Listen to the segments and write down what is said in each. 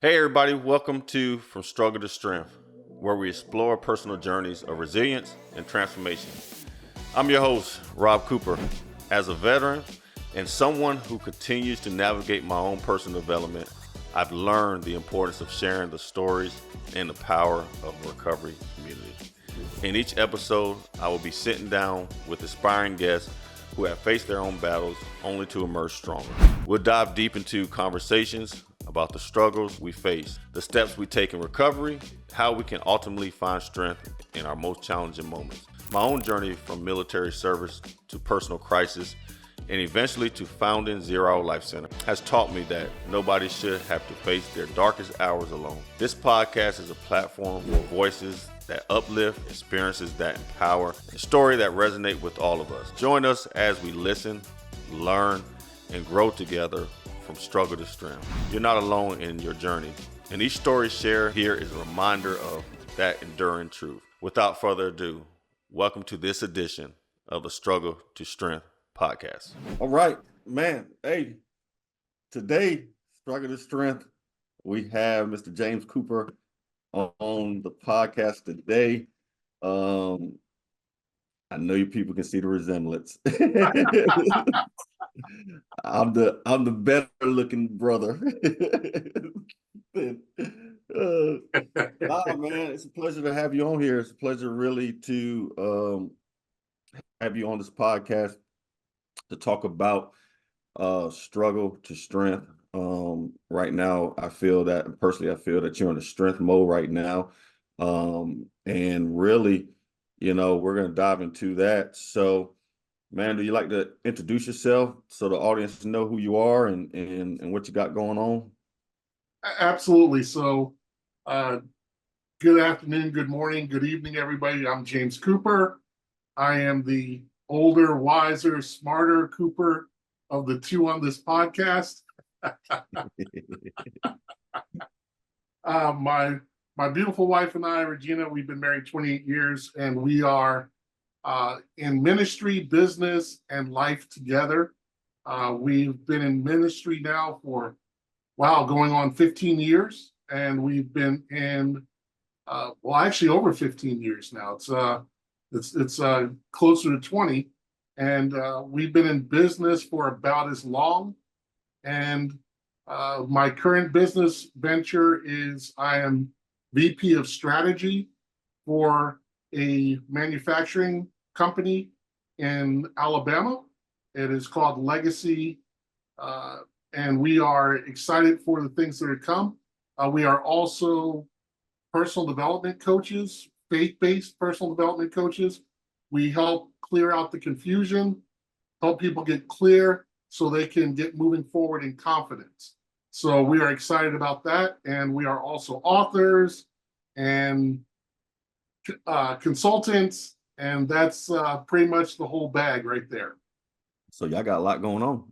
Hey, everybody, welcome to From Struggle to Strength, where we explore personal journeys of resilience and transformation. I'm your host, Rob Cooper. As a veteran and someone who continues to navigate my own personal development, I've learned the importance of sharing the stories and the power of the recovery community. In each episode, I will be sitting down with inspiring guests who have faced their own battles only to emerge stronger. We'll dive deep into conversations about the struggles we face, the steps we take in recovery, how we can ultimately find strength in our most challenging moments. My own journey from military service to personal crisis and eventually to founding Zero Hour Life Center has taught me that nobody should have to face their darkest hours alone. This podcast is a platform for voices that uplift, experiences that empower, and stories that resonate with all of us. Join us as we listen, learn, and grow together from struggle to strength. You're not alone in your journey, and each story shared here is a reminder of that enduring truth. Without further ado, welcome to this edition of the Struggle to Strength podcast. All right, man. Hey, today, Struggle to Strength, we have Mr. James Cooper on the podcast today. I know you people can see the resemblance. I'm the better looking brother. Man, it's a pleasure to have you on here. It's a pleasure really to have you on this podcast to talk about struggle to strength. Right now, I feel that you're in a strength mode right now. And really, we're going to dive into that. So, man, do you like to introduce yourself so the audience know who you are and what you got going on? Absolutely. So, good afternoon, good morning, good evening, everybody. I'm James Cooper. I am the older, wiser, smarter Cooper of the two on this podcast. My beautiful wife and I, Regina, we've been married 28 years, and we are in ministry, business, and life together. We've been in ministry now for, going on 15 years, and we've been in, actually over 15 years now. It's closer to 20, and we've been in business for about as long. And my current business venture is I am VP of strategy for a manufacturing company in Alabama. It is called Legacy, and we are excited for the things that are to come. We are also personal development coaches, faith-based personal development coaches. We help clear out the confusion, help people get clear so they can get moving forward in confidence. So we are excited about that. And we are also authors and consultants. And that's pretty much the whole bag right there. So y'all got a lot going on.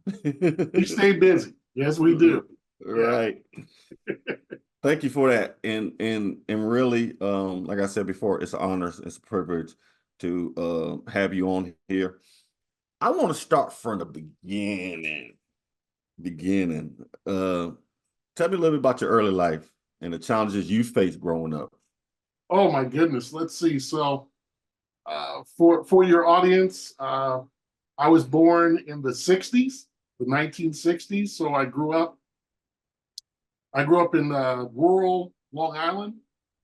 We stay busy. Yes, we do. Right. Yeah. Thank you for that. And really, like I said before, it's an honor, it's a privilege to have you on here. I want to start from the beginning. Tell me a little bit about your early life and the challenges you faced growing up. Oh my goodness. Let's see. So for your audience, I was born in the 60s, the 1960s. So I grew up in rural Long Island,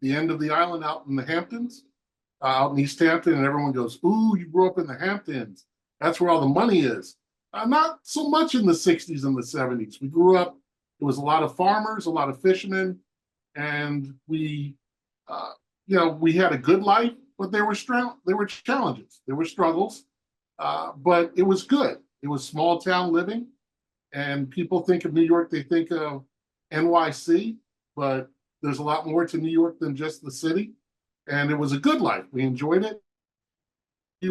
the end of the island out in the Hamptons, out in East Hampton, and everyone goes, "Ooh, you grew up in the Hamptons. That's where all the money is." Not so much in the 60s and the 70s. We grew up, there was a lot of farmers, a lot of fishermen, and we had a good life, but there were challenges, there were struggles, but it was good. It was small town living, and people think of New York, they think of NYC, but there's a lot more to New York than just the city. And it was a good life. We enjoyed it. It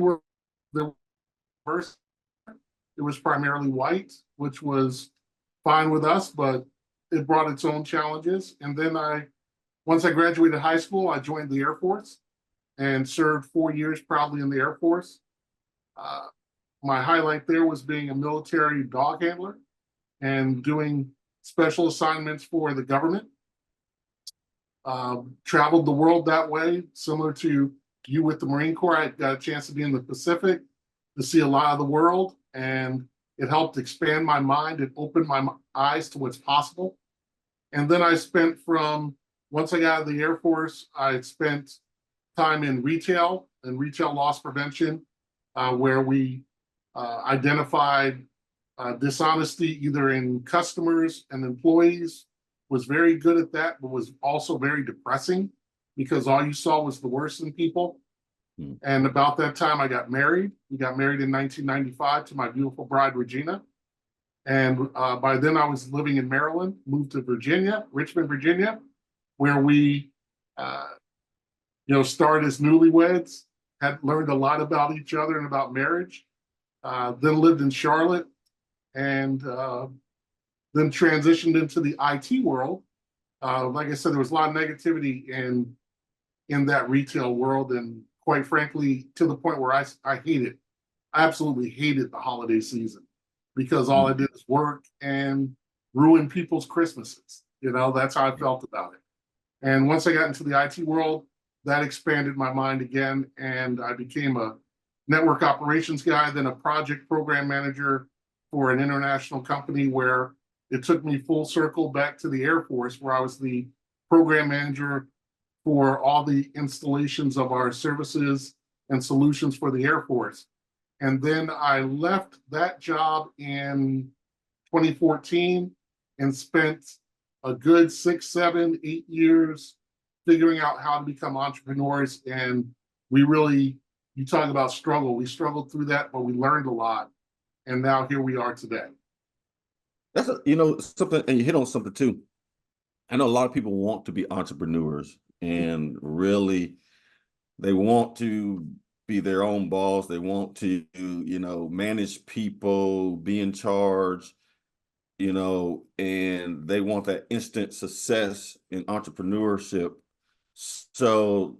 was primarily white, which was fine with us, but it brought its own challenges. And then once I graduated high school, I joined the Air Force and served 4 years proudly in the Air Force. My highlight there was being a military dog handler and doing special assignments for the government. Traveled the world that way, similar to you with the Marine Corps. I got a chance to be in the Pacific to see a lot of the world, and it helped expand my mind. It opened my eyes to what's possible. And then once I got out of the Air Force, I spent time in retail and retail loss prevention, where we identified dishonesty either in customers and employees. Was very good at that, but was also very depressing because all you saw was the worst in people. And about that time, I got married. We got married in 1995 to my beautiful bride, Regina. And by then I was living in Maryland, moved to Virginia, Richmond, Virginia, where we, started as newlyweds, had learned a lot about each other and about marriage. Then lived in Charlotte, and then transitioned into the IT world. Like I said, there was a lot of negativity in that retail world, and quite frankly, to the point where I hated, I absolutely hated the holiday season because all I did was work and ruin people's Christmases. That's how I felt about it. And once I got into the IT world, that expanded my mind again, and I became a network operations guy, then a project program manager for an international company, where it took me full circle back to the Air Force, where I was the program manager for all the installations of our services and solutions for the Air Force. And then I left that job in 2014 and spent a good 6, 7, 8 years figuring out how to become entrepreneurs. And you talk about struggle. We struggled through that, but we learned a lot. And now here we are today. That's something, and you hit on something too. I know a lot of people want to be entrepreneurs, and really they want to be their own boss. They want to, manage people, be in charge, and they want that instant success in entrepreneurship. So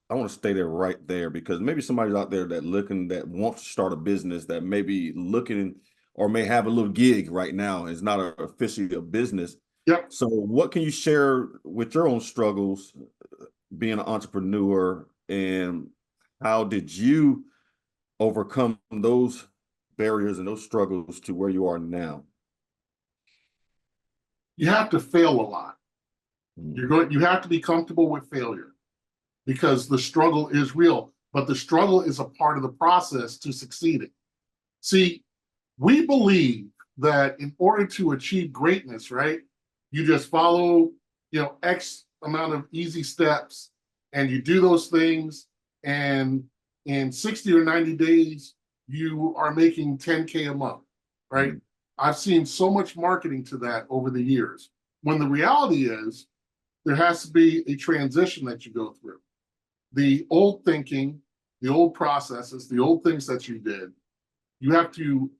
I want to stay there right there, because maybe somebody's out there that wants to start a business, that may be looking or may have a little gig right now. It's not officially a business. Yep. So what can you share with your own struggles being an entrepreneur, and how did you overcome those barriers and those struggles to where you are now? You have to fail a lot. You have to be comfortable with failure, because the struggle is real, but the struggle is a part of the process to succeeding. See, we believe that in order to achieve greatness, right, you just follow, X amount of easy steps, and you do those things, and in 60 or 90 days, you are making 10K a month, right? I've seen so much marketing to that over the years, when the reality is there has to be a transition that you go through. The old thinking, the old processes, the old things that you did, you have to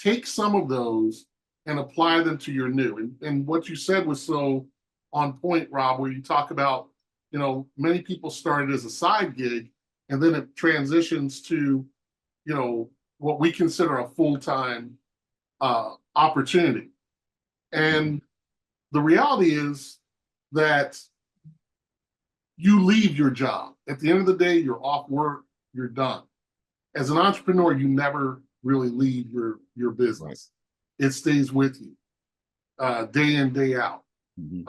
take some of those and apply them to your new. And what you said was so on point, Rob, where you talk about, many people started as a side gig, and then it transitions to, what we consider a full-time opportunity. And the reality is that you leave your job. At the end of the day, you're off work, you're done. As an entrepreneur, you never really leave your business. Right. It stays with you day in, day out. You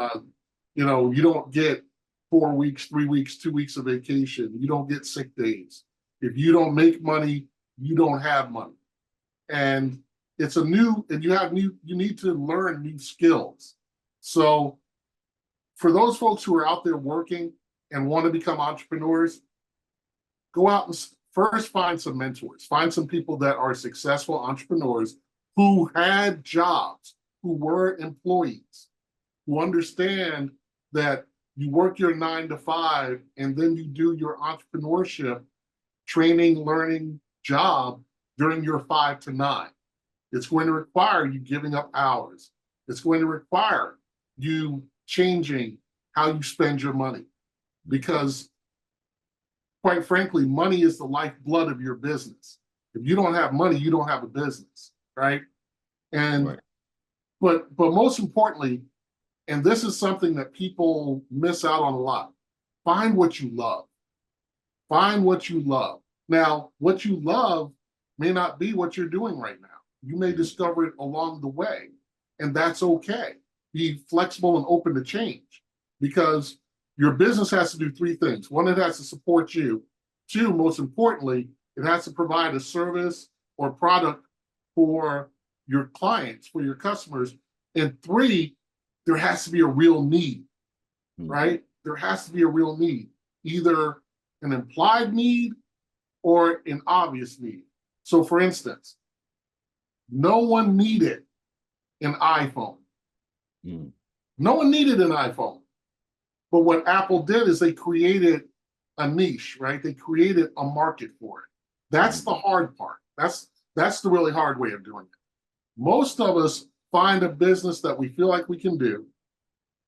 don't get 4 weeks, 3 weeks, 2 weeks of vacation. You don't get sick days. If you don't make money, you don't have money. And you need to learn new skills. So for those folks who are out there working and want to become entrepreneurs, go out and first find some mentors, find some people that are successful entrepreneurs who had jobs, who were employees, who understand that you work your 9 to 5 and then you do your entrepreneurship training, learning job during your 5 to 9. It's going to require you giving up hours. It's going to require you changing how you spend your money, because quite frankly, money is the lifeblood of your business. If you don't have money, you don't have a business, right? And right. But most importantly, And this is something that people miss out on a lot. Find what you love. Find what you love. Now, what you love may not be what you're doing right now. You may discover it along the way, and that's okay. Be flexible and open to change, because your business has to do three things. One, it has to support you. Two, most importantly, it has to provide a service or product for your clients, for your customers. And three, there has to be a real need, right? There has to be a real need, either an implied need or an obvious need. So for instance, no one needed an iPhone. No one needed an iPhone. But what Apple did is they created a niche, right? They created a market for it. That's the hard part. That's the really hard way of doing it. Most of us find a business that we feel like we can do.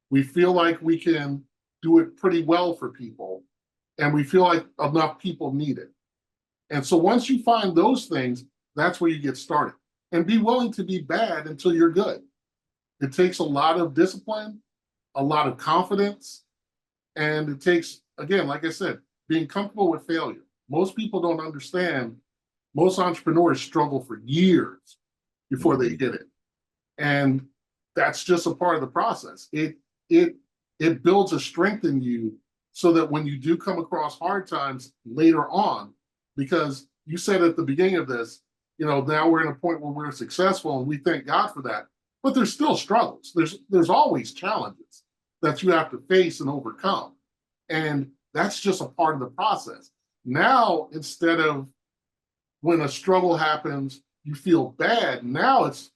We feel like we can do it pretty well for people, and we feel like enough people need it. And so once you find those things, that's where you get started. And be willing to be bad until you're good. It takes a lot of discipline, a lot of confidence, and it takes, again, like I said, being comfortable with failure. Most people don't understand. Most entrepreneurs struggle for years before they hit it. And that's just a part of the process. It builds a strength in you so that when you do come across hard times later on, because you said at the beginning of this, now we're in a point where we're successful and we thank God for that, but there's still struggles. There's always challenges that you have to face and overcome. And that's just a part of the process. Now, instead of when a struggle happens, you feel bad, now it's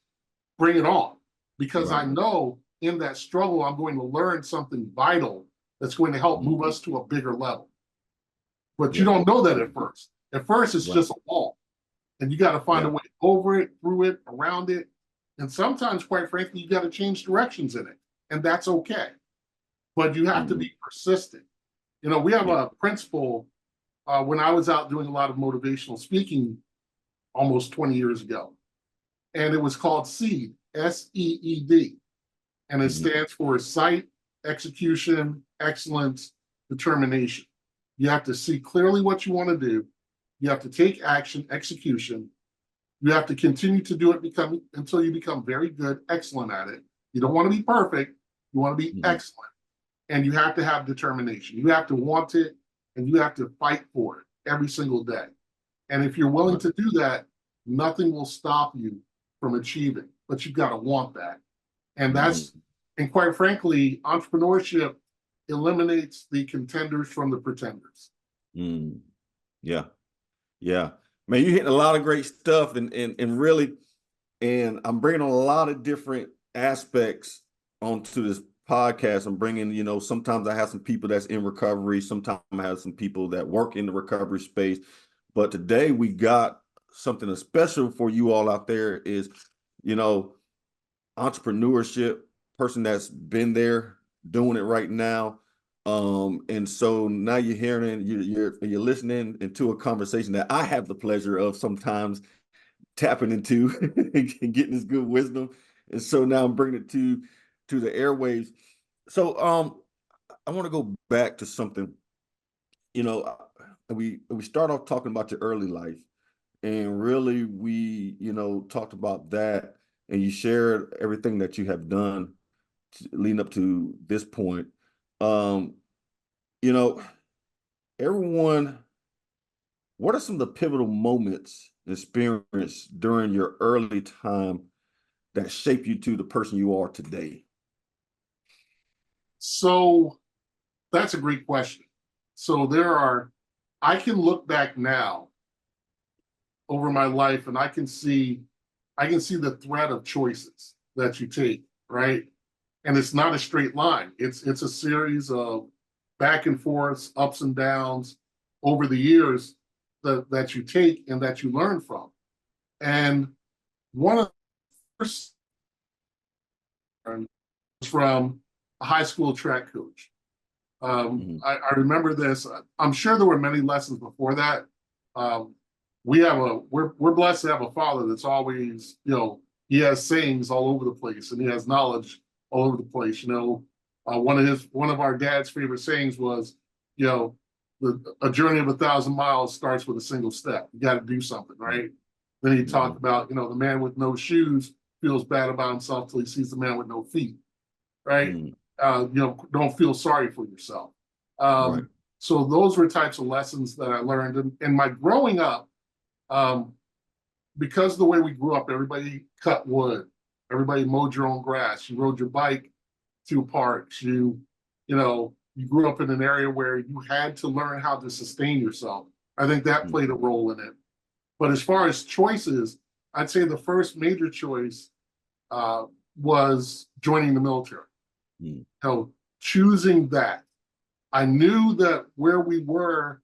bring it on, because I know in that struggle, I'm going to learn something vital that's going to help move us to a bigger level. But you don't know that at first. At first, it's just a wall. And you got to find a way over it, through it, around it. And sometimes, quite frankly, you got to change directions in it. And that's okay. But you have to be persistent. We have a principle when I was out doing a lot of motivational speaking almost 20 years ago. And it was called SEED, SEED. And it stands for Sight, Execution, Excellence, Determination. You have to see clearly what you want to do. You have to take action, execution. You have to continue to do it until you become very good, excellent at it. You don't want to be perfect. You want to be excellent. And you have to have determination. You have to want it, and you have to fight for it every single day. And if you're willing to do that, nothing will stop you from achieving, but you've got to want that. And and quite frankly, entrepreneurship eliminates the contenders from the pretenders. Yeah. Man, you're hitting a lot of great stuff, and really, and I'm bringing on a lot of different aspects onto this podcast. I'm bringing, sometimes I have some people that's in recovery. Sometimes I have some people that work in the recovery space. But today we got something special for you all out there is, entrepreneurship, person that's been there doing it right now. And so now you're hearing, you're listening into a conversation that I have the pleasure of sometimes tapping into and getting this good wisdom. And so now I'm bringing it to the airwaves. So I want to go back to something, we start off talking about your early life, and really we, talked about that, and you shared everything that you have done leading up to this point. Everyone, what are some of the pivotal moments experienced during your early time that shape you to the person you are today? So that's a great question. So I can look back now over my life, and I can see the thread of choices that you take, right? And it's not a straight line. It's a series of back and forths, ups and downs over the years that you take and that you learn from. And one of the first was from a high school track coach. I remember this. I'm sure there were many lessons before that. We're blessed to have a father that's always, he has sayings all over the place, and he has knowledge all over the place. One of our dad's favorite sayings was, you know, a journey of 1,000 miles starts with a single step. You got to do something, right? Then he talked about, the man with no shoes feels bad about himself till he sees the man with no feet, right? Don't feel sorry for yourself. Right. So those were types of lessons that I learned. In my growing up, because of the way we grew up, everybody cut wood, everybody mowed your own grass, you rode your bike through parks, you grew up in an area where you had to learn how to sustain yourself. I think that played a role in it. But as far as choices, I'd say the first major choice was joining the military. Choosing that. I knew that where we were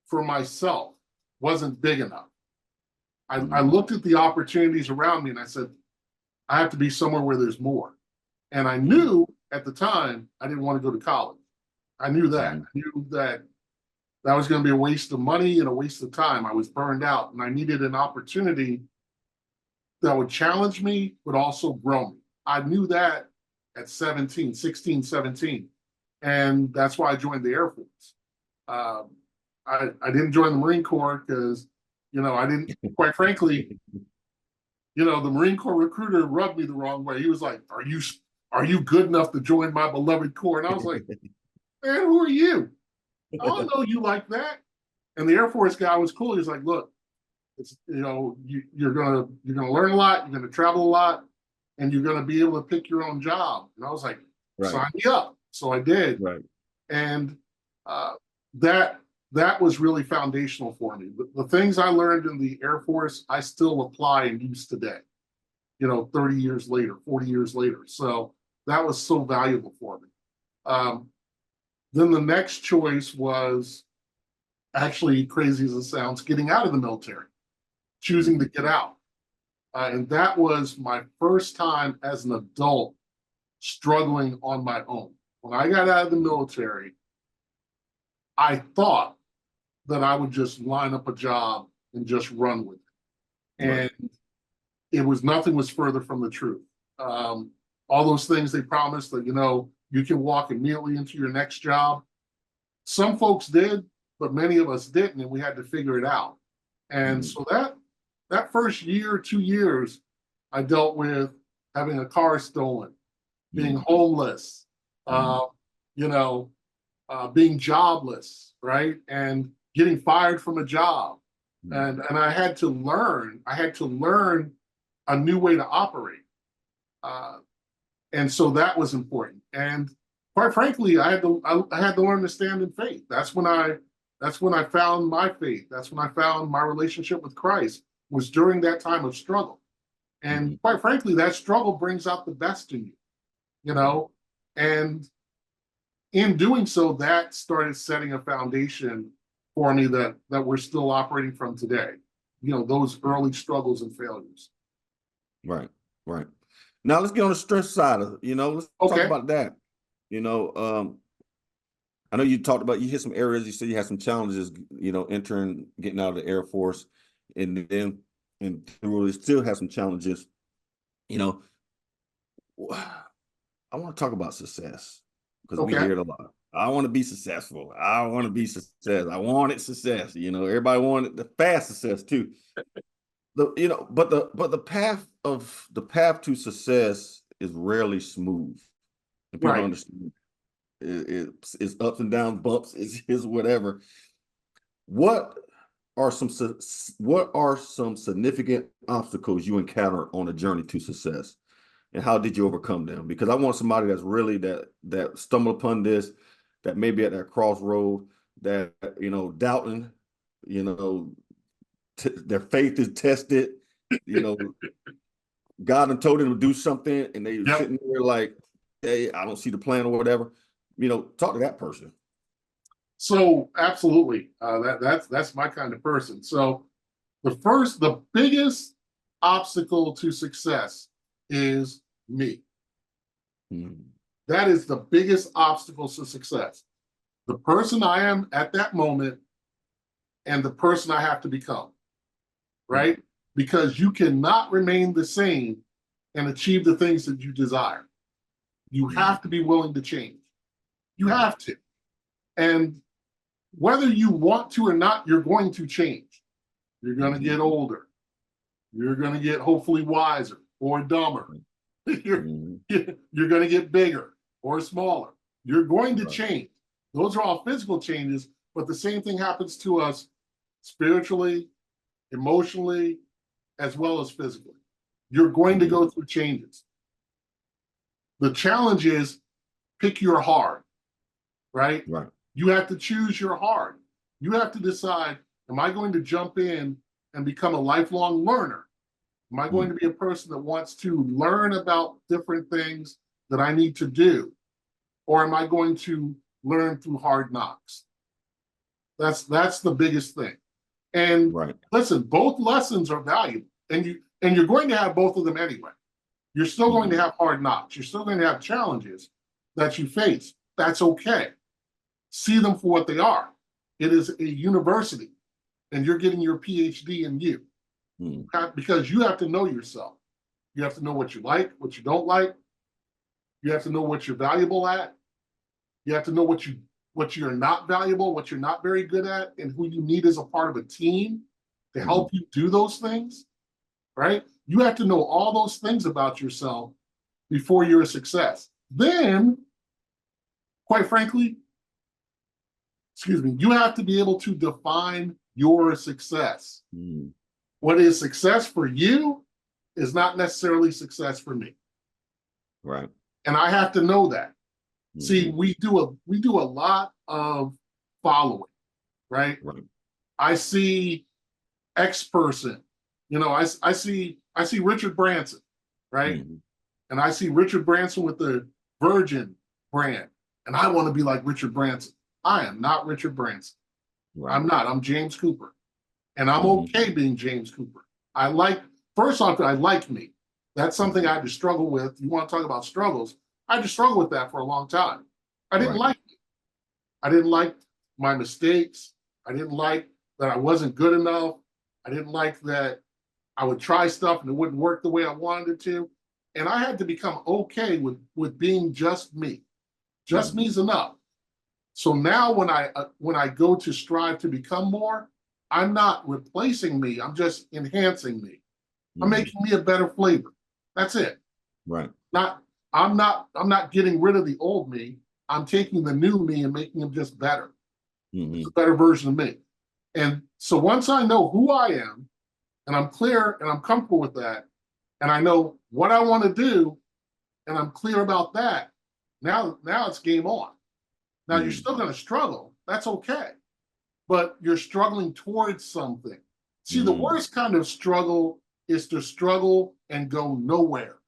for myself wasn't big enough. I looked at the opportunities around me and I said, I have to be somewhere where there's more. And I knew at the time I didn't want to go to college. I knew that. I knew that was going to be a waste of money and a waste of time. I was burned out and I needed an opportunity that would challenge me, but also grow me. I knew that at 16, 17. And that's why I joined the Air Force. I didn't join the Marine Corps because, I didn't, quite frankly, the Marine Corps recruiter rubbed me the wrong way. He was like, are you good enough to join my beloved Corps? And I was like, man, who are you? I don't know you like that. And the Air Force guy was cool. He was like, look, it's, you're gonna learn a lot, you're gonna travel a lot, and you're gonna be able to pick your own job. And I was like, sign me up. So I did. Right. And that was really foundational for me. The things I learned in the Air Force, I still apply and use today, 30 years later, 40 years later. So that was so valuable for me. Then the next choice was, actually, crazy as it sounds, getting out of the military, choosing to get out. And that was my first time as an adult struggling on my own. When I got out of the military, I thought that I would just line up a job and just run with it. And nothing was further from the truth. All those things they promised that, you can walk immediately into your next job. Some folks did, but many of us didn't, and we had to figure it out. And so that first year, 2 years, I dealt with having a car stolen, being homeless, being jobless, right? And getting fired from a job. And I had to learn a new way to operate. And so that was important. And quite frankly, I had to learn to stand in faith. That's when I found my faith. That's when I found my relationship with Christ, was during that time of struggle. And quite frankly, that struggle brings out the best in you, and in doing so, that started setting a foundation for me that we're still operating from today, those early struggles and failures. Right. Now let's get on the strength side of it. Let's talk about that. I know you talked about, you hit some areas, you said you had some challenges, getting out of the Air Force, and then really still have some challenges. I want to talk about success because we hear it a lot. I want to be successful. I want to be success. I wanted success. Everybody wanted the fast success too. But the path to success is rarely smooth. And people understand it's ups and downs, bumps, is whatever. What are some significant obstacles you encounter on a journey to success, and how did you overcome them? Because I want somebody that's really that stumbled upon this, that may be at that crossroad, that doubting, their faith is tested, God had told them to do something, and they sitting there like, hey, I don't see the plan or whatever. Talk to that person. So absolutely, that's my kind of person. So the biggest obstacle to success is me. That is the biggest obstacle to success. The person I am at that moment and the person I have to become, right? Because you cannot remain the same and achieve the things that you desire. You have to be willing to change. You have to. And whether you want to or not, you're going to change. You're going to get older. You're going to get hopefully wiser or dumber. You're going to get bigger or smaller. You're going to change. Those are all physical changes, but the same thing happens to us spiritually, emotionally, as well as physically. You're going to go through changes. The challenge is pick your hard, right? Right. You have to choose your hard. You have to decide, am I going to jump in and become a lifelong learner? Am I going to be a person that wants to learn about different things that I need to do? Or am I going to learn through hard knocks? That's the biggest thing. And listen, both lessons are valuable. And you're going to have both of them anyway. You're still going to have hard knocks. You're still going to have challenges that you face. That's okay. See them for what they are. It is a university, and you're getting your PhD in you. Because you have to know yourself. You have to know what you like, what you don't like. You have to know what you're valuable at. You have to know what you're not valuable, what you're not very good at, and who you need as a part of a team to help you do those things, right? You have to know all those things about yourself before you're a success. Then, quite frankly, you have to be able to define your success. What is success for you is not necessarily success for me. Right. And I have to know that. See, we do a lot of following, right? I see X person, I see Richard Branson, right? And I see Richard Branson with the Virgin brand, and I want to be like Richard Branson. I am not Richard Branson. I'm not. I'm James Cooper. And I'm okay being James Cooper. First off, I like me. That's something I had to struggle with. You want to talk about struggles? I had to struggle with that for a long time. I didn't like me. I didn't like my mistakes. I didn't like that I wasn't good enough. I didn't like that I would try stuff and it wouldn't work the way I wanted it to. And I had to become okay with being just me. Just me's enough. So now when I go to strive to become more, I'm not replacing me. I'm just enhancing me. I'm making me a better flavor. That's it. Right. I'm not getting rid of the old me. I'm taking the new me and making him just better. It's a better version of me. And so once I know who I am, and I'm clear and I'm comfortable with that, and I know what I want to do, and I'm clear about that, now it's game on. Now you're still going to struggle. That's okay. But you're struggling towards something. See, the worst kind of struggle is to struggle and go nowhere.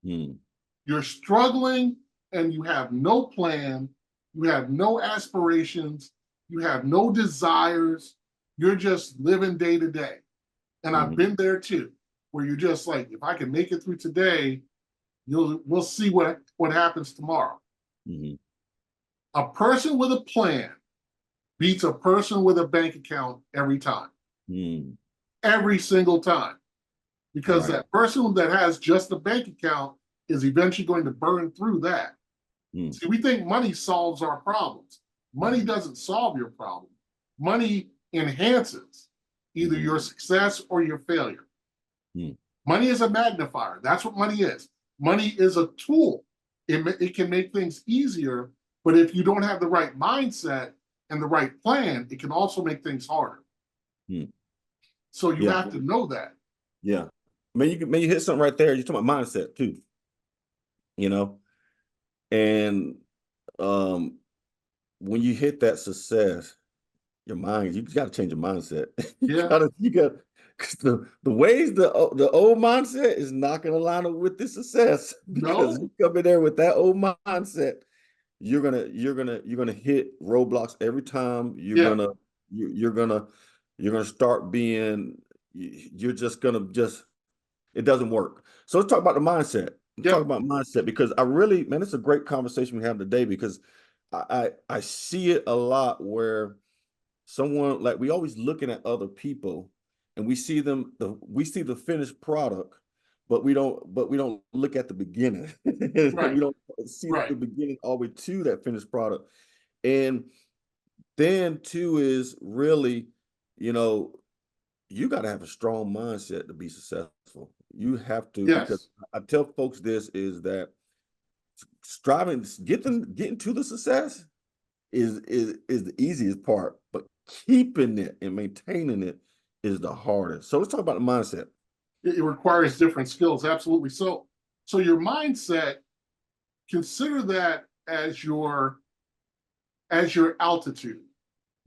You're struggling and you have no plan, you have no aspirations, you have no desires, you're just living day to day. And I've been there too, where you're just like, if I can make it through today, we'll see what happens tomorrow. A person with a plan beats a person with a bank account every time. Every single time. Because that person that has just a bank account is eventually going to burn through that. See, we think money solves our problems. Money doesn't solve your problem. Money enhances either your success or your failure. Money is a magnifier. That's what money is. Money is a tool. It can make things easier, but if you don't have the right mindset and the right plan, it can also make things harder. So you have to know that. Yeah. You hit something right there. You're talking about mindset too. And when you hit that success, your mind, you got to change your mindset. You got because the ways the old mindset is not going to line up with the success. Because you come in there with that old mindset, you're gonna hit roadblocks every time. You're gonna start being, you're just gonna it doesn't work. So let's talk about the mindset. Talk about mindset, because it's a great conversation we have today, because I see it a lot where someone, like, we always looking at other people and we see the finished product, but we don't look at the beginning. Right. We don't see Right. the beginning all the way to that finished product. And then two is really, you know, you got to have a strong mindset to be successful. You have to, because Yes. I tell folks this is that striving, getting to the success is the easiest part, but keeping it and maintaining it is the hardest. So let's talk about the mindset. It requires different skills. Absolutely. So your mindset, consider that as your altitude,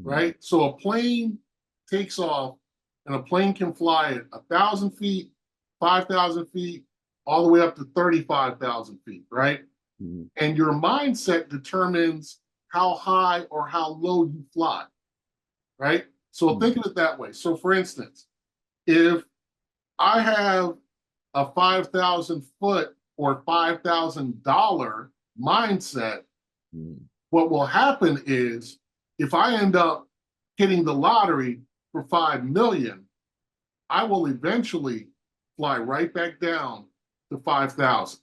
right? So a plane takes off, and a plane can fly at 1,000 feet, 5,000 feet, all the way up to 35,000 feet, right? Mm-hmm. And your mindset determines how high or how low you fly, right? So think of it that way. So for instance, if I have a 5,000 foot or $5,000 mindset, what will happen is if I end up hitting the lottery for 5 million, I will eventually fly right back down to 5,000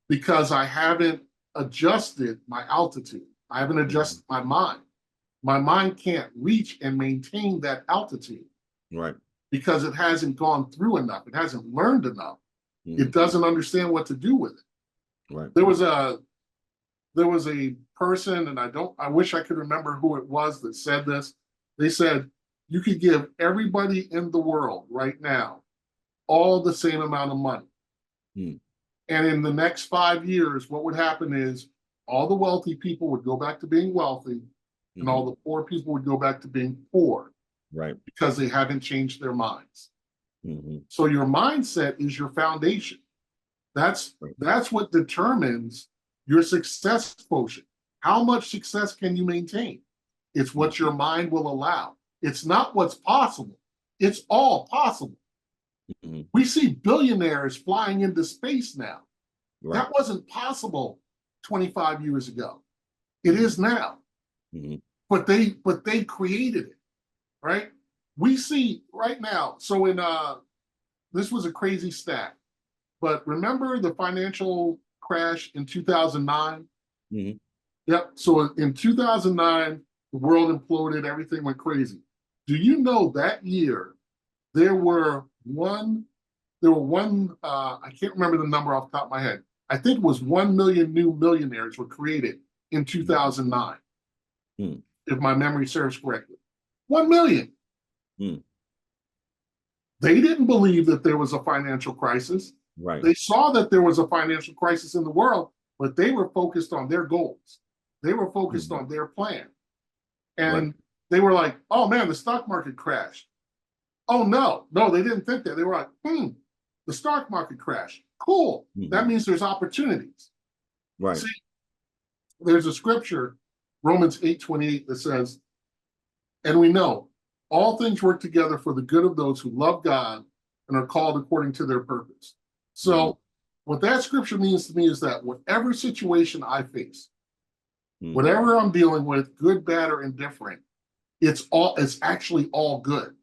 because I haven't adjusted my altitude. I haven't adjusted my mind. My mind can't reach and maintain that altitude. Right. Because it hasn't gone through enough. It hasn't learned enough. It doesn't understand what to do with it. Right. There was a person, and I wish I could remember who it was that said this. They said, you could give everybody in the world right now all the same amount of money. And in the next 5 years, what would happen is all the wealthy people would go back to being wealthy, and all the poor people would go back to being poor. Right. Because they haven't changed their minds. So your mindset is your foundation. That's what determines your success quotient. How much success can you maintain? It's what your mind will allow. It's not what's possible. It's all possible. We see billionaires flying into space now. That wasn't possible 25 years ago. It is now. But they created it, right? We see right now. So this was a crazy stat, but remember the financial crash in 2009? Yep. So in 2009, the world imploded. Everything went crazy. Do you know that year there were one? I can't remember the number off the top of my head. I think it was 1 million new millionaires were created in 2009, if my memory serves correctly. 1 million. They didn't believe that there was a financial crisis. Right. They saw that there was a financial crisis in the world, but they were focused on their goals. They were focused on their plan. And they were like, oh man, the stock market crashed. Oh no, they didn't think that. They were like, the stock market crashed. Cool. That means there's opportunities. Right. See, there's a scripture, Romans 8:28, that says, and we know all things work together for the good of those who love God and are called according to their purpose. So what that scripture means to me is that whatever situation I face, whatever I'm dealing with, good, bad, or indifferent, it's actually all good.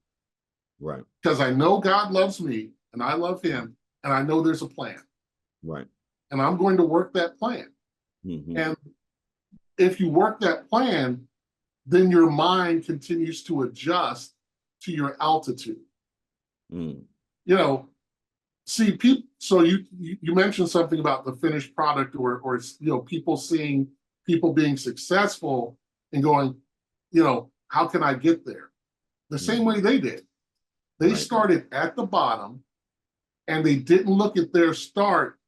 Right. Because I know God loves me and I love him, and I know there's a plan. Right. And I'm going to work that plan. And if you work that plan, then your mind continues to adjust to your altitude. See, people. So you mentioned something about the finished product, or people seeing people being successful and going, how can I get there? The same way they did. They started at the bottom, and they didn't look at their start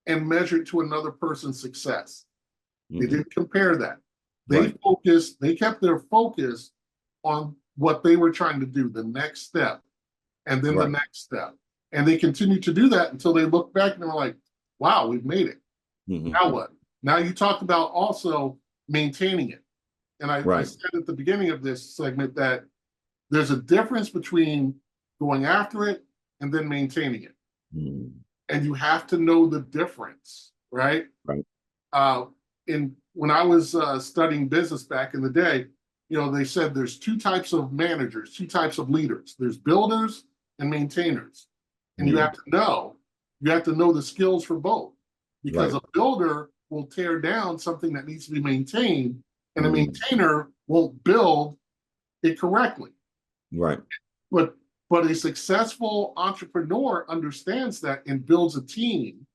and measure it to another person's success. They didn't compare that. They kept their focus on what they were trying to do, the next step, and then the next step. And they continued to do that until they looked back and they were like, wow, we've made it. Now what? Now you talked about also maintaining it. And I said at the beginning of this segment that there's a difference between going after it and then maintaining it. And you have to know the difference, right? When I was studying business back in the day, they said there's two types of managers, two types of leaders. There's builders and maintainers. And you have to know the skills for both, because a builder will tear down something that needs to be maintained, and a maintainer won't build it correctly. Right. But a successful entrepreneur understands that and builds a team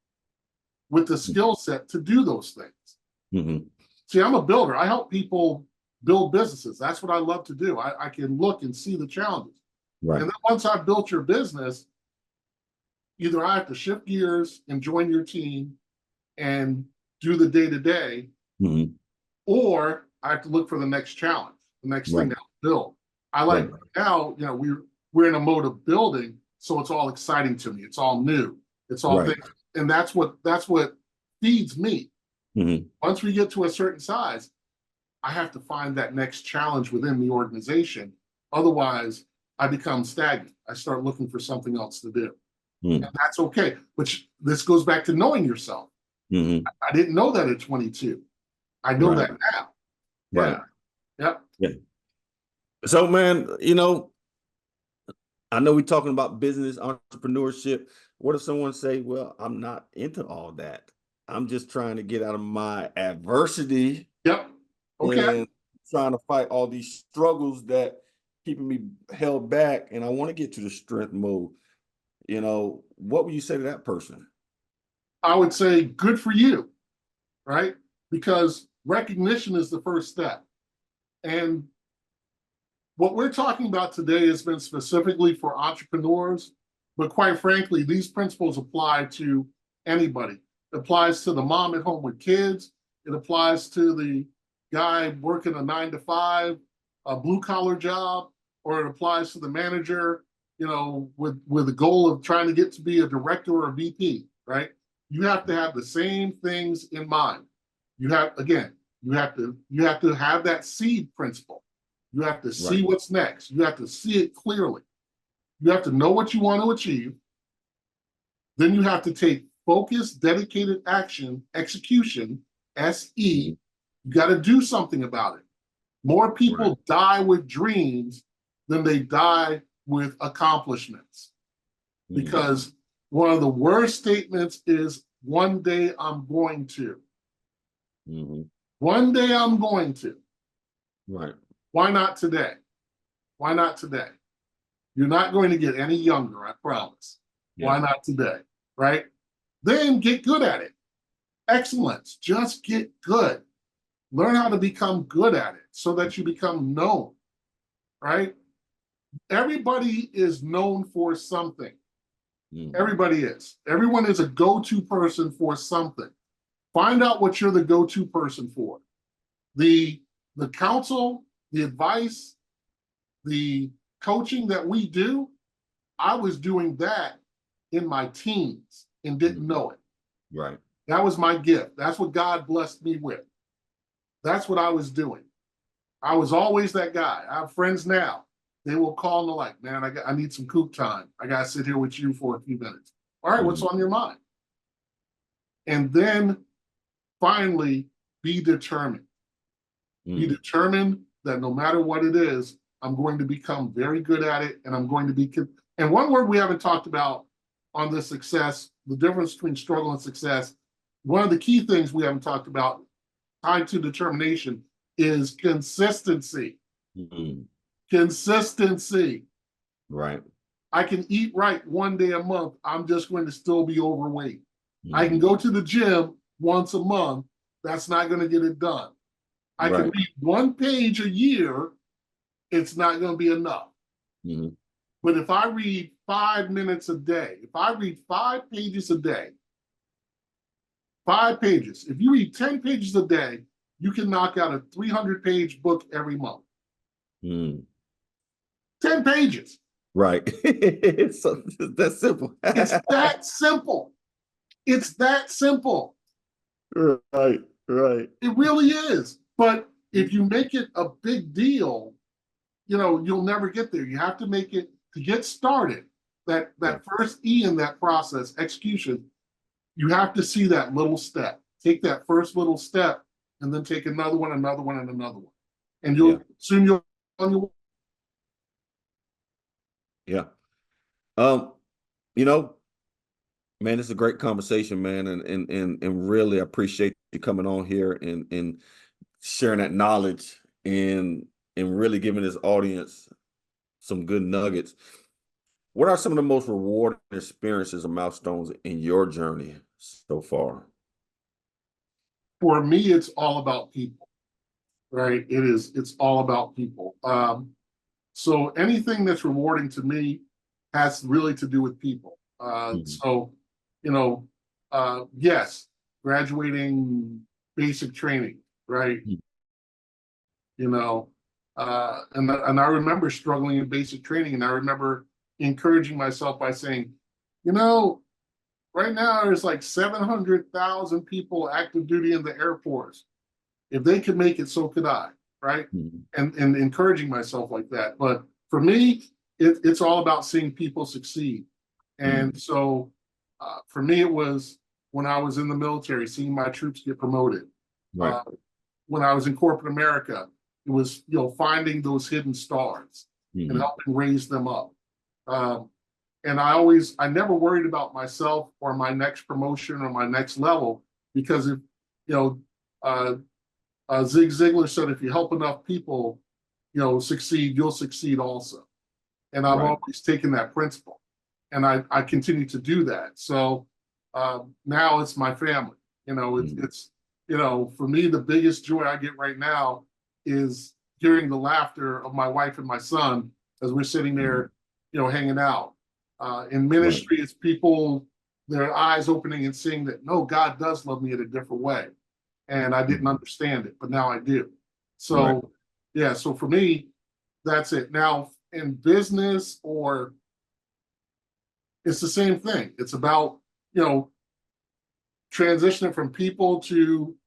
with the skill set to do those things. See, I'm a builder. I help people build businesses. That's what I love to do. I can look and see the challenges. Right. And then once I've built your business, either I have to shift gears and join your team and do the day-to-day, or I have to look for the next challenge, the next thing to build. I like now, we're in a mode of building, so it's all exciting to me. It's all new. It's all things, and that's what feeds me. Once we get to a certain size, I have to find that next challenge within the organization. Otherwise, I become stagnant. I start looking for something else to do. And that's okay. Which this goes back to knowing yourself. I didn't know that at 22. I know that now. Right. Yep. Yeah. So, man, I know we're talking about business, entrepreneurship. What if someone say, well, I'm not into all that. I'm just trying to get out of my adversity. Yep. Okay. And trying to fight all these struggles that keeping me held back. And I want to get to the strength mode. What would you say to that person? I would say good for you, right? Because recognition is the first step. And what we're talking about today has been specifically for entrepreneurs, but quite frankly, these principles apply to anybody. It applies to the mom at home with kids. It applies to the guy working a 9-to-5, a blue-collar job, or it applies to the manager, with the goal of trying to get to be a director or a VP, right? You have to have the same things in mind. You have to have that seed principle. You have to see what's next. You have to see it clearly. You have to know what you want to achieve. Then you have to take focused, dedicated action, execution, SE. You got to do something about it. More people die with dreams than they die with accomplishments. Because one of the worst statements is, one day I'm going to. One day I'm going to. Right. Why not today? Why not today? You're not going to get any younger, I promise. Why not today? Right? Then get good at it. Excellence. Just get good. Learn how to become good at it so that you become known. Right? Everybody is known for something. Everybody is. Everyone is a go-to person for something. Find out what you're the go-to person for. The counsel, the advice, the coaching that we do, I was doing that in my teens and didn't know it. Right. That was my gift. That's what God blessed me with. That's what I was doing. I was always that guy. I have friends now. They will call and they're like, man, I need some coop time. I got to sit here with you for a few minutes. All right, what's on your mind? And then finally, be determined. Be determined that no matter what it is, I'm going to become very good at it, and I'm going to be. And one word we haven't talked about on this success, the difference between struggle and success, one of the key things we haven't talked about tied to determination is consistency. Consistency. Right. I can eat right one day a month. I'm just going to still be overweight. I can go to the gym once a month. That's not going to get it done. I can read one page a year. It's not going to be enough. But if I read 5 minutes a day, if I read 5 pages a day, 5 pages, if you read 10 pages a day, you can knock out a 300-page book every month. 10 pages. Right. It's that simple. It's that simple. It's that simple. Right. It really is. But if you make it a big deal, you'll never get there. You have to make it, to get started, that first E in that process, execution, you have to see that little step. Take that first little step and then take another one, another one, and another one. And soon you'll on your way. Yeah. Man, it's a great conversation, man, and really appreciate you coming on here and sharing that knowledge and really giving this audience some good nuggets. What are some of the most rewarding experiences or milestones in your journey so far? For me, it's all about people, right? It's all about people. So anything that's rewarding to me has really to do with people. Mhm. So, you know, yes, graduating basic training, right? Mhm. You know, and I remember struggling in basic training, and I remember encouraging myself by saying, you know, right now there's like 700,000 people active duty in the Air Force. If they could make it, so could I, right? Mhm. And encouraging myself like that. But for me, it's all about seeing people succeed. And Mhm. so for me, it was when I was in the military, seeing my troops get promoted. Right. Uh, when I was in corporate America, it was finding those hidden stars and Mhm. helping raise them up. Um, and I never worried about myself or my next promotion or my next level, because if you know uh, Zig Ziglar said, if you help enough people, succeed, you'll succeed also. And I've Right. always taken that principle, and I continue to do that. So now it's my family. Mhm. For me, the biggest joy I get right now is hearing the laughter of my wife and my son as we're sitting Mhm. there, hanging out. In Right. ministry, it's people, their eyes opening and seeing that, no, God does love me in a different way. And I didn't Mhm. understand it, but now I do. Right. So, yeah, so for me, that's it. Now, in business, or it's the same thing. It's about, you know, transitioning from people to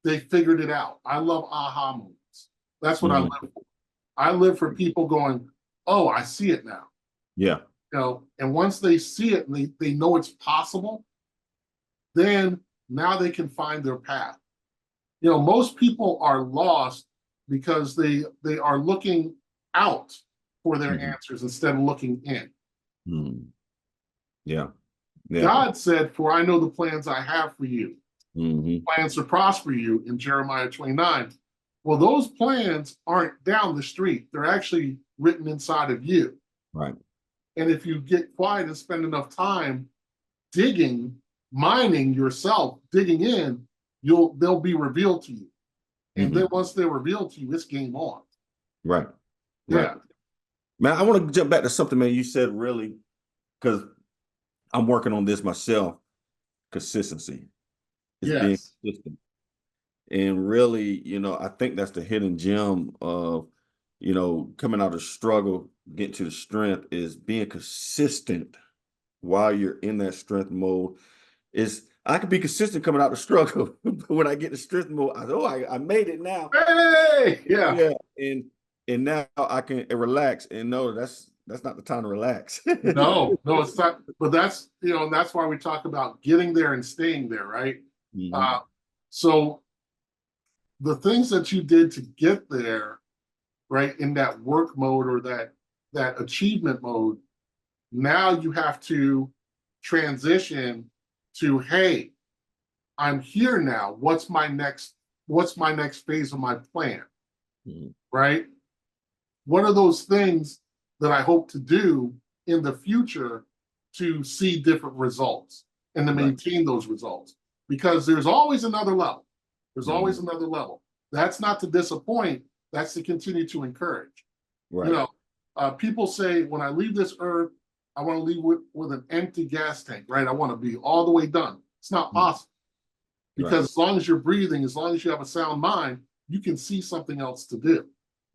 they figured it out. I love aha moments. That's what I Mhm. live for. I live for people going, oh, I see it now. Yeah. And once they see it and they know it's possible, then now they can find their path. Most people are lost because they are looking out for their Mhm. answers instead of looking in. Mhm. Yeah. Yeah. God said, for I know the plans I have for you, Mhm. plans to prosper you in Jeremiah 29. Well, those plans aren't down the street. They're actually written inside of you. Right. And if you get quiet and spend enough time digging, mining yourself, digging in, they'll be revealed to you. And then Mhm. once they're revealed to you, it's game on. Right. Right. Yeah. Man, I want to jump back to something, man, you said really, because I'm working on this myself. Consistency is being Yes. consistent. And really, I think that's the hidden gem of, coming out of struggle, getting to the strength is being consistent while you're in that strength mode. Is I can be consistent coming out of struggle, but when I get to strength mode, I made it now. Hey, yeah. Yeah. And now I can relax and know that's not the time to relax. No, no, it's not. But that's why we talk about getting there and staying there, right? Uh, Mhm. so the things that you did to get there, right, in that work mode or that achievement mode, now you have to transition to, hey, I'm here now. What's my next phase of my plan, Mhm. right? What are those things that I hope to do in the future to see different results and to Right. maintain those results? Because there's always another level. There's always Mhm. another level. That's not to disappoint, that's to continue to encourage. You Right. know, people say, when I leave this earth, I want to leave with an empty gas tank, right? I want to be all the way done. It's not Mhm. possible, Right. because as long as you're breathing, as long as you have a sound mind, you can see something else to do.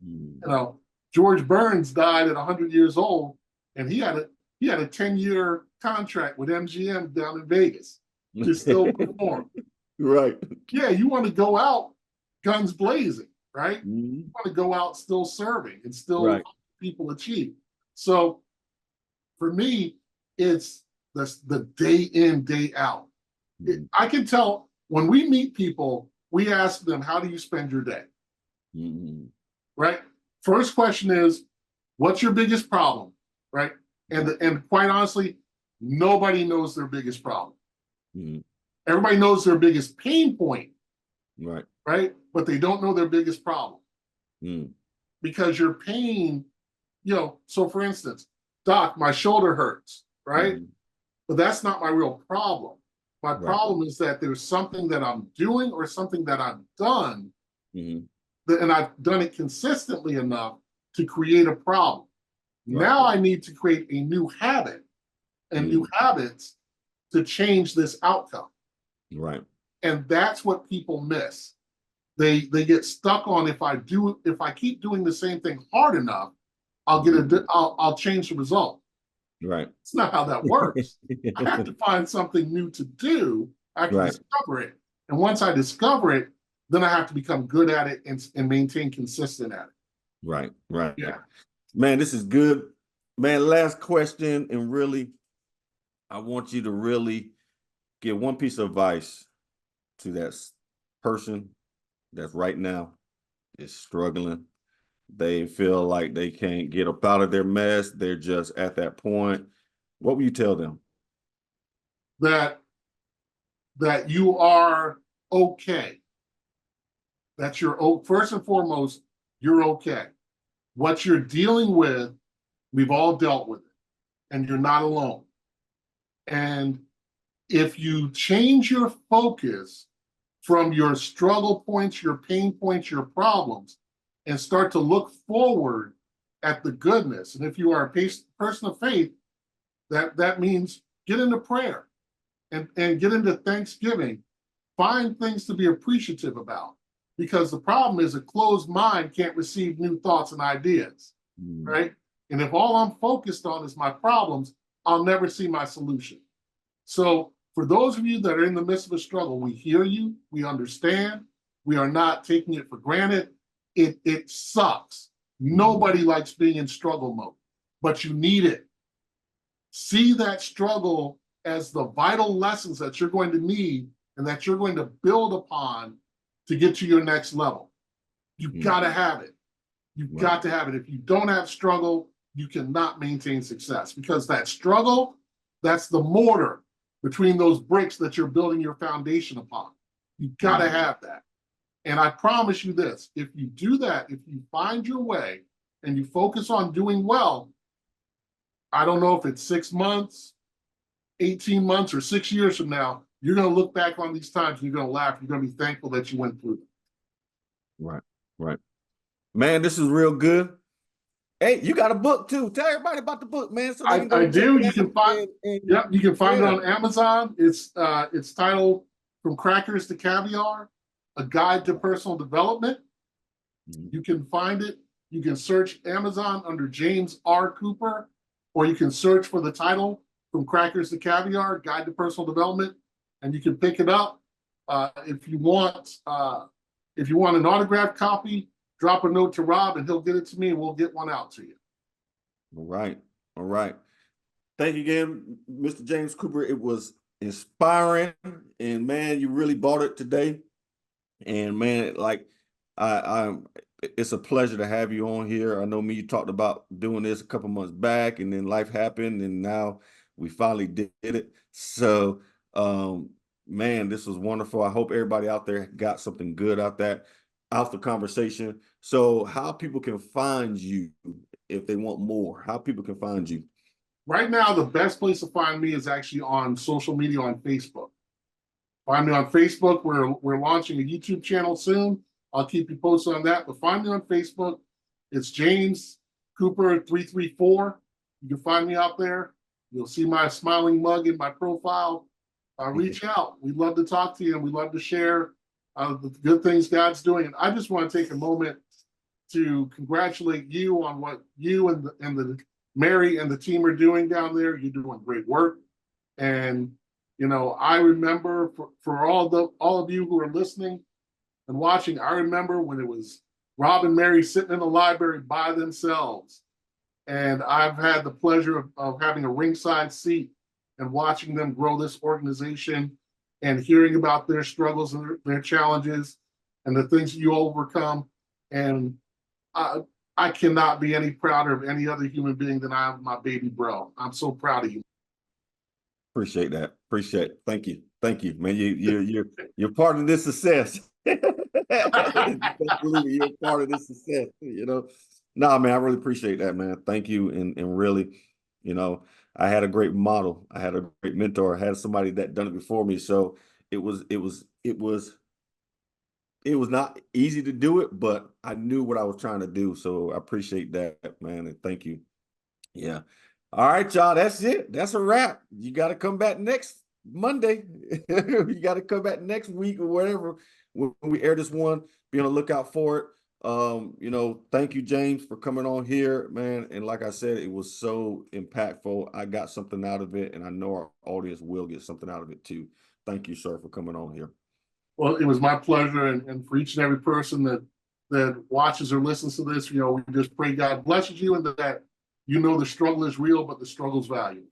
Mhm. George Burns died at 100 years old, and he had a 10-year contract with MGM down in Vegas to still perform. Right. Yeah, you want to go out guns blazing, right? Mhm. You want to go out still serving and still Right. people achieve. So for me, it's the day in, day out. Mhm. I can tell when we meet people, we ask them, how do you spend your day? Mhm. Right? First question is, what's your biggest problem? Right? And Right. and quite honestly, nobody knows their biggest problem. Mm-hmm. Everybody knows their biggest pain point, Right. right? But they don't know their biggest problem. Mm. Because your pain, so for instance, doc, my shoulder hurts, right? Mm-hmm. But that's not my real problem. My Right. problem is that there's something that I'm doing or something that I've done, Mm-hmm. and I've done it consistently enough to create a problem. Right. Now I need to create a new habit and new habits to change this outcome. Right. And that's what people miss. They get stuck on, if I keep doing the same thing hard enough, I'll change the result. Right. It's not how that works. I have to find something new to do. I have to discover it. And once I discover it, then I have to become good at it and maintain consistent at it. Right. Right. Yeah. Man, this is good. Man, last question, and really, I want you to really give one piece of advice to that person that's right now is struggling. They feel like they can't get up out of their mess. They're just at that point. What will you tell them? That you are okay. That you're, first and foremost, you're okay. What you're dealing with, we've all dealt with it, and you're not alone. And if you change your focus from your struggle points, your pain points, your problems, and start to look forward at the goodness, and if you are a person of faith, that means get into prayer and get into thanksgiving. Find things to be appreciative about, because the problem is a closed mind can't receive new thoughts and ideas, right? And if all I'm focused on is my problems, I'll never see my solution. So for those of you that are in the midst of a struggle, we hear you, we understand, we are not taking it for granted. It sucks. Nobody likes being in struggle mode, but you need it. See that struggle as the vital lessons that you're going to need and that you're going to build upon to get to your next level. You've got to have it. You've got to have it. If you don't have struggle, you cannot maintain success, because that struggle, that's the mortar between those bricks that you're building your foundation upon. You've got to have that. And I promise you this, if you do that, if you find your way and you focus on doing well, I don't know if it's 6 months, 18 months, or 6 years from now, you're going to look back on these times and you're going to laugh. You're going to be thankful that you went through them. Right, right. Man, this is real good. Hey, you got a book too. Tell everybody about the book, man. So they can I do. You can find you can find it on Amazon. It's titled From Crackers to Caviar, A Guide to Personal Development. You can find it. You can search Amazon under James R. Cooper, or you can search for the title From Crackers to Caviar, Guide to Personal Development, and you can pick it up. If you want an autographed copy, drop a note to Rob and he'll get it to me and we'll get one out to you. All right. All right. Thank you again, Mr. James Cooper. It was inspiring, and man, you really bought it today. And man, like it's a pleasure to have you on here. I know you talked about doing this a couple months back, and then life happened, and now we finally did it. So, man, this was wonderful. I hope everybody out there got something good out the conversation. So how people can find you if they want more, how people can find you? Right now, the best place to find me is actually on social media, on Facebook. Find me on Facebook. We're launching a YouTube channel soon. I'll keep you posted on that. But find me on Facebook. It's James Cooper 334. You can find me out there. You'll see my smiling mug in my profile. Reach out. We'd love to talk to you, and we'd love to share the good things God's doing. And I just want to take a moment to congratulate you on what you and the Mary and the team are doing down there. You're doing great work. And I remember for all of you who are listening and watching, I remember when it was Rob and Mary sitting in the library by themselves. And I've had the pleasure of having a ringside seat and watching them grow this organization and hearing about their struggles and their challenges and the things you overcome. And I cannot be any prouder of any other human being than I am of my baby bro. I'm so proud of you. Appreciate that. Appreciate it. Thank you. Thank you, man. You're part of this success. Believe me, you're part of this success, you know. Nah, man, I really appreciate that, man. Thank you. And really, you know, I had a great model. I had a great mentor. I had somebody that done it before me. So it was not easy to do it, but I knew what I was trying to do. So I appreciate that, man. And thank you. Yeah. All right, y'all. That's it. That's a wrap. You got to come back next Monday. You got to come back next week or whatever when we air this one. Be on the lookout for it. You know, thank you, James, for coming on here, man. And like I said, it was so impactful. I got something out of it, and I know our audience will get something out of it too. Thank you, sir, for coming on here. Well, it was my pleasure, and for each and every person that watches or listens to this, you know, we just pray God blesses you and that you know the struggle is real, but the struggle's valued.